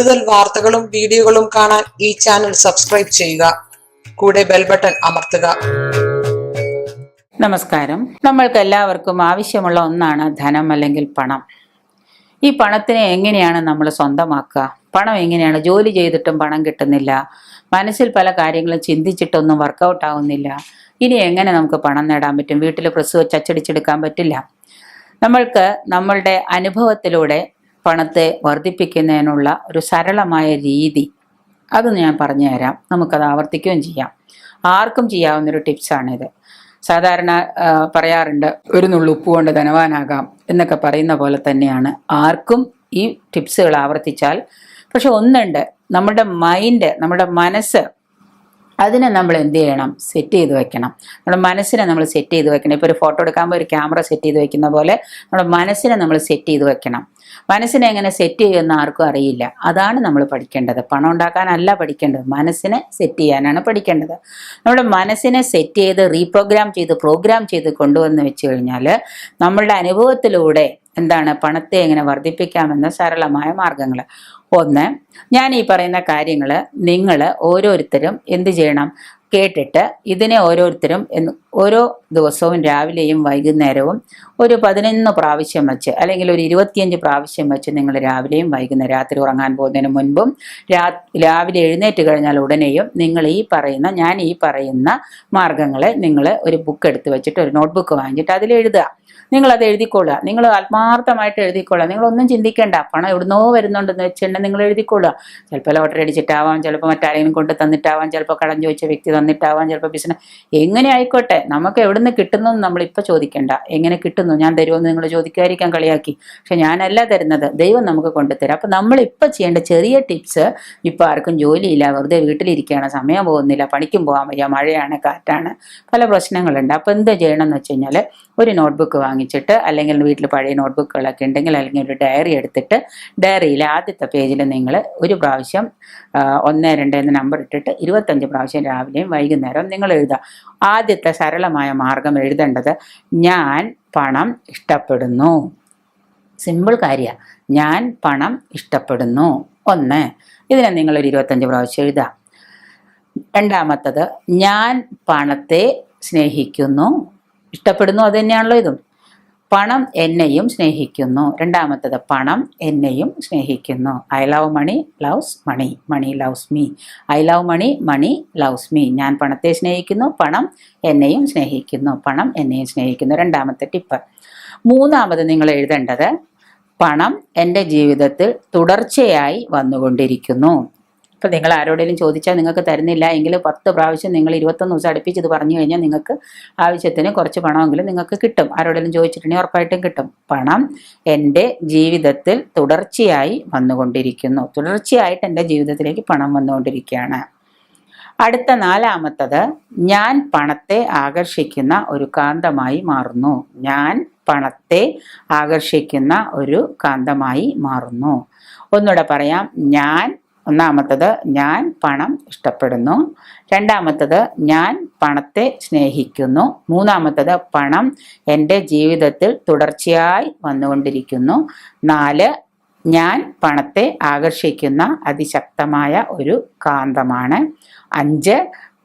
കൂടുതൽ വാർത്തകളും വീഡിയോകളും കാണാൻ ഈ ചാനൽ സബ്സ്ക്രൈബ് ചെയ്യുക. കൂടെ ബെൽ ബട്ടൺ അമർത്തുക. നമസ്കാരം. നമ്മൾക്ക് എല്ലാവർക്കും ആവശ്യമുള്ള ഒന്നാണ് ധനം അല്ലെങ്കിൽ പണം. ഈ പണത്തിനെ എങ്ങനെയാണ് നമ്മൾ സ്വന്തമാക്കുക? പണം എങ്ങനെയാണ്? ജോലി ചെയ്തിട്ടും പണം കിട്ടുന്നില്ല, മനസ്സിൽ പല കാര്യങ്ങളും ചിന്തിച്ചിട്ടൊന്നും വർക്കൗട്ട് ആവുന്നില്ല. ഇനി എങ്ങനെ നമുക്ക് പണം നേടാൻ പറ്റും? വീട്ടിൽ പ്രസ് വെച്ച് അച്ചടിച്ചെടുക്കാൻ പറ്റില്ല. നമ്മൾക്ക് നമ്മളുടെ അനുഭവത്തിലൂടെ പണത്തെ വർദ്ധിപ്പിക്കുന്നതിനുള്ള ഒരു സരളമായ രീതി അത് ഞാൻ പറഞ്ഞു തരാം. നമുക്കത് ആവർത്തിക്കുകയും ചെയ്യാം. ആർക്കും ചെയ്യാവുന്നൊരു ടിപ്സാണിത്. സാധാരണ പറയാറുണ്ട്, ഒരു നുള്ളു ഉപ്പ് കൊണ്ട് ധനവാനാകാം എന്നൊക്കെ പറയുന്ന പോലെ തന്നെയാണ് ആർക്കും ഈ ടിപ്സുകൾ ആവർത്തിച്ചാൽ. പക്ഷെ ഒന്നുണ്ട്, നമ്മുടെ മൈൻഡ്, നമ്മുടെ മനസ്സ്, അതിനെ നമ്മൾ എന്ത് ചെയ്യണം? സെറ്റ് ചെയ്ത് വെക്കണം. നമ്മുടെ മനസ്സിനെ നമ്മൾ സെറ്റ് ചെയ്ത് വെക്കണം. ഇപ്പോൾ ഒരു ഫോട്ടോ എടുക്കുമ്പോൾ ഒരു ക്യാമറ സെറ്റ് ചെയ്ത് വെക്കുന്ന പോലെ നമ്മുടെ മനസ്സിനെ നമ്മൾ സെറ്റ് ചെയ്ത് വെക്കണം. മനസ്സിനെ എങ്ങനെ സെറ്റ് ചെയ്യുമെന്ന് ആർക്കും അറിയില്ല. അതാണ് നമ്മൾ പഠിക്കേണ്ടത്. പണം ഉണ്ടാക്കാനല്ല പഠിക്കേണ്ടത്, മനസ്സിനെ സെറ്റ് ചെയ്യാനാണ് പഠിക്കേണ്ടത്. നമ്മുടെ മനസ്സിനെ സെറ്റ് ചെയ്ത് റീപ്രോഗ്രാം ചെയ്ത് പ്രോഗ്രാം ചെയ്ത് കൊണ്ടുവന്ന് വെച്ച് കഴിഞ്ഞാൽ നമ്മളുടെ അനുഭവത്തിലൂടെ എന്താണ് പണത്തെ എങ്ങനെ വർദ്ധിപ്പിക്കാമെന്ന സരളമായ മാർഗങ്ങൾ. ഒന്ന്, ഞാൻ ഈ പറയുന്ന കാര്യങ്ങൾ നിങ്ങൾ ഓരോരുത്തരും എന്ത് ചെയ്യണം? കേട്ടിട്ട് ഇതിനെ ഓരോരുത്തരും ഓരോ ദിവസവും രാവിലെയും വൈകുന്നേരവും ഒരു 11 പ്രാവശ്യം വെച്ച്, അല്ലെങ്കിൽ ഒരു 25 പ്രാവശ്യം വെച്ച് നിങ്ങൾ രാവിലെയും വൈകുന്നേരം, രാത്രി ഉറങ്ങാൻ പോകുന്നതിന് മുൻപും രാവിലെ എഴുന്നേറ്റ് കഴിഞ്ഞാൽ ഉടനെയും നിങ്ങൾ ഞാൻ ഈ പറയുന്ന മാർഗങ്ങളെ നിങ്ങൾ ഒരു ബുക്ക് എടുത്ത് വെച്ചിട്ട്, ഒരു നോട്ട്ബുക്ക് വാങ്ങിച്ചിട്ട് അതിൽ എഴുതുക. നിങ്ങളത് എഴുതിക്കൊള്ളുക. നിങ്ങൾ ആത്മാർത്ഥമായിട്ട് എഴുതിക്കൊള്ളുക. നിങ്ങളൊന്നും ചിന്തിക്കേണ്ട. പണം എവിടുന്നോ വരുന്നുണ്ടെന്ന് വെച്ചിട്ടുണ്ടെങ്കിൽ നിങ്ങൾ എഴുതിക്കൊള്ളുക. ചിലപ്പോൾ ലോട്ടറി അടിച്ചിട്ടാവാം, ചിലപ്പോൾ മറ്റാരെങ്കിലും കൊണ്ട് തന്നിട്ടാവാം, ചിലപ്പോൾ കടം ചോദിച്ച വ്യക്തി തന്നിട്ടാവാം, ചിലപ്പോൾ ബിസിനസ്, എങ്ങനെ ആയിക്കോട്ടെ. നമുക്ക് എവിടുന്ന് കിട്ടുന്നു എന്ന് നമ്മളിപ്പോൾ ചോദിക്കേണ്ട. എങ്ങനെ കിട്ടുന്നു, ഞാൻ തരുമെന്ന് നിങ്ങൾ ചോദിക്കാതിരിക്കാൻ കളിയാക്കി. പക്ഷെ ഞാനല്ല തരുന്നത്, ദൈവം നമുക്ക് കൊണ്ടുതരാം. അപ്പം നമ്മളിപ്പോൾ ചെയ്യേണ്ട ചെറിയ ടിപ്സ്, ഇപ്പോൾ ആർക്കും ജോലിയില്ല, വെറുതെ വീട്ടിലിരിക്കുകയാണ്, സമയം പോകുന്നില്ല, പണിക്കും പോകാൻ വയ്യ, മഴയാണ്, കാറ്റാണ്, പല പ്രശ്നങ്ങളുണ്ട്. അപ്പോൾ എന്ത് ചെയ്യണം എന്ന് വെച്ച് കഴിഞ്ഞാൽ, ഒരു നോട്ട്ബുക്ക് വാങ്ങിച്ചിട്ട്, അല്ലെങ്കിൽ വീട്ടിൽ പഴയ നോട്ട്ബുക്കുകളൊക്കെ ഉണ്ടെങ്കിൽ, അല്ലെങ്കിൽ ഒരു ഡയറി എടുത്തിട്ട്, ഡയറിയിൽ ആദ്യത്തെ പേജിൽ നിങ്ങൾ ഒരു പ്രാവശ്യം 1, 2 എന്ന് നമ്പർ ഇട്ടിട്ട് 25 പ്രാവശ്യം രാവിലെയും വൈകുന്നേരവും നിങ്ങൾ എഴുതുക. ആദ്യത്തെ സരളമായ മാർഗം എഴുതേണ്ടത്, ഞാൻ പണം ഇഷ്ടപ്പെടുന്നു. സിമ്പിൾ കാര്യമാണ്. ഞാൻ പണം ഇഷ്ടപ്പെടുന്നു. 1, ഇതിനെ നിങ്ങളൊരു 25 പ്രാവശ്യം എഴുതുക. രണ്ടാമത്തത്, ഞാൻ പണത്തെ സ്നേഹിക്കുന്നു. ഇഷ്ടപ്പെടുന്നു, അത് തന്നെയാണല്ലോ ഇതും. പണം എന്നെയും സ്നേഹിക്കുന്നു. രണ്ടാമത്തത്, പണം എന്നെയും സ്നേഹിക്കുന്നു. I love money loves money, money loves me. I love money, money loves me. ഞാൻ പണത്തെ സ്നേഹിക്കുന്നു, പണം എന്നെയും സ്നേഹിക്കുന്നു. പണം എന്നെയും സ്നേഹിക്കുന്നു. രണ്ടാമത്തെ ടിപ്പ്. മൂന്നാമത് നിങ്ങൾ എഴുതേണ്ടത്, പണം എൻ്റെ ജീവിതത്തിൽ തുടർച്ചയായി വന്നുകൊണ്ടിരിക്കുന്നു. ഇപ്പം നിങ്ങൾ ആരോടെങ്കിലും ചോദിച്ചാൽ നിങ്ങൾക്ക് തരുന്നില്ല എങ്കിൽ 10 പ്രാവശ്യം നിങ്ങൾ 21 ദിവസം അടുപ്പിച്ചത് പറഞ്ഞു കഴിഞ്ഞാൽ നിങ്ങൾക്ക് ആവശ്യത്തിന് കുറച്ച് പണമെങ്കിലും നിങ്ങൾക്ക് കിട്ടും. ആരോടെങ്കിലും ചോദിച്ചിട്ടുണ്ടെങ്കിൽ ഉറപ്പായിട്ടും കിട്ടും. പണം എൻ്റെ ജീവിതത്തിൽ തുടർച്ചയായി വന്നുകൊണ്ടിരിക്കുന്നു. തുടർച്ചയായിട്ട് എൻ്റെ ജീവിതത്തിലേക്ക് പണം വന്നുകൊണ്ടിരിക്കുകയാണ്. അടുത്ത 4-മത്തത്, ഞാൻ പണത്തെ ആകർഷിക്കുന്ന ഒരു കാന്തമായി മാറുന്നു. ഞാൻ പണത്തെ ആകർഷിക്കുന്ന ഒരു കാന്തമായി മാറുന്നു. ഒന്നുകൂടെ പറയാം. ഒന്നാമത്തത്, ഞാൻ പണം ഇഷ്ടപ്പെടുന്നു. രണ്ടാമത്തത്, ഞാൻ പണത്തെ സ്നേഹിക്കുന്നു. മൂന്നാമത്തത്, പണം എൻ്റെ ജീവിതത്തിൽ തുടർച്ചയായി വന്നുകൊണ്ടിരിക്കുന്നു. 4, ഞാൻ പണത്തെ ആകർഷിക്കുന്ന അതിശക്തമായ ഒരു കാന്തമാണ്. 5,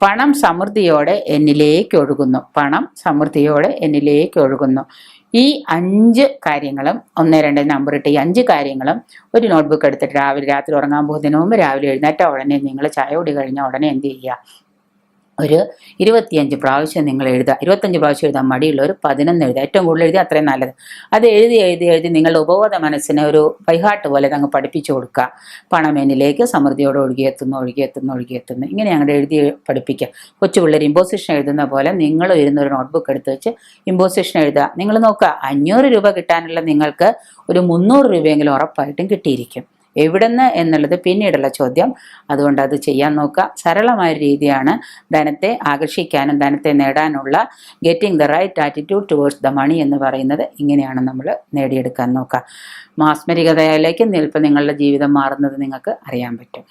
പണം സമൃദ്ധിയോടെ എന്നിലേക്ക് ഒഴുകുന്നു. പണം സമൃദ്ധിയോടെ എന്നിലേക്ക് ഒഴുകുന്നു. ഈ 5 കാര്യങ്ങളും, 1, 2 നമ്പർ ഇട്ട് ഈ 5 കാര്യങ്ങളും ഒരു നോട്ട്ബുക്ക് എടുത്തിട്ട് രാത്രി ഉറങ്ങാൻ പോകുന്നതിന് മുമ്പ് രാവിലെ എഴുന്നേറ്റ ഉടനെ നിങ്ങൾ ചായ കുടി കഴിഞ്ഞാൽ ഉടനെ എന്ത് ചെയ്യുക? ഒരു 25 പ്രാവശ്യം നിങ്ങൾ എഴുതുക. 25 പ്രാവശ്യം എഴുതാൻ മടിയുള്ളവർ 11 എഴുതുക. ഏറ്റവും കൂടുതൽ എഴുതി അത്രയും നല്ലത്. അത് എഴുതി നിങ്ങളുടെ ഉപബോധ മനസ്സിനെ ഒരു ബൈഹാർട്ട് പോലെ അങ്ങ് പഠിപ്പിച്ചു കൊടുക്കുക. പണം എന്നിലേക്ക് സമൃദ്ധിയോടെ ഒഴുകിയെത്തുന്നു. ഇങ്ങനെ അങ്ങോട്ട് എഴുതി പഠിപ്പിക്കുക. കൊച്ചു പിള്ളേർ ഇമ്പോസിഷൻ എഴുതുന്ന പോലെ നിങ്ങൾ ഒരു നോട്ട്ബുക്ക് എടുത്ത് വെച്ച് ഇമ്പോസിഷൻ എഴുതുക. നിങ്ങൾ നോക്കുക, 500 രൂപ കിട്ടാനുള്ള നിങ്ങൾക്ക് ഒരു 300 രൂപയെങ്കിലും ഉറപ്പായിട്ടും കിട്ടിയിരിക്കും. എവിടുന്ന് എന്നുള്ളത് പിന്നീടുള്ള ചോദ്യം. അതുകൊണ്ട് അത് ചെയ്യാൻ നോക്കുക. സരളമായ രീതിയാണ് ധനത്തെ ആകർഷിക്കാനും ധനത്തെ നേടാനുള്ള getting the right attitude towards the money എന്ന് പറയുന്നത്. ഇങ്ങനെയാണ് നമ്മൾ നേടിയെടുക്കാൻ നോക്കുക. മാസ്മരികതയിലേക്ക് നിൽപ്പ് നിങ്ങളുടെ ജീവിതം മാറുന്നത് നിങ്ങൾക്ക് അറിയാൻ പറ്റും.